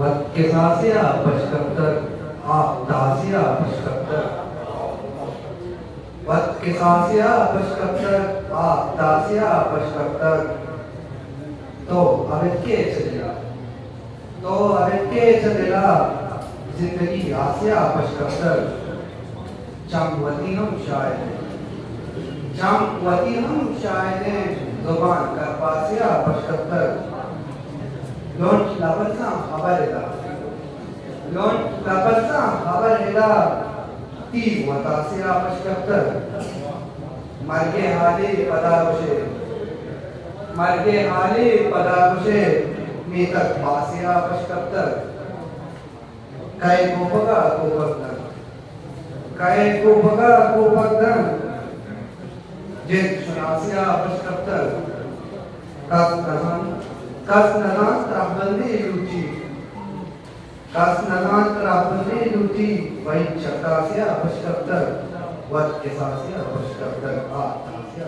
Kesasya Pashkaptar Tasya Pashkaptar Kesasya Pashkaptar Tasya Pashkaptar तो अवेक्य चलेगा जिंदगी आसिया पश्कप्तर चामवती हम शायद जुबान कर पासिया पश्कप्तर लोन लापरसा खबर हेला ती वतासिया पश्कप्तर मर्गे हाले पदावशे मीतक पासिया पश्कप्तर काय कोपगन जिन सुनासिया पश्कप्तर कस नदान त्राबंदी लूटी वही चक्कासिया पश्कप्तर वत केसासिया पश्कप्तर तासिया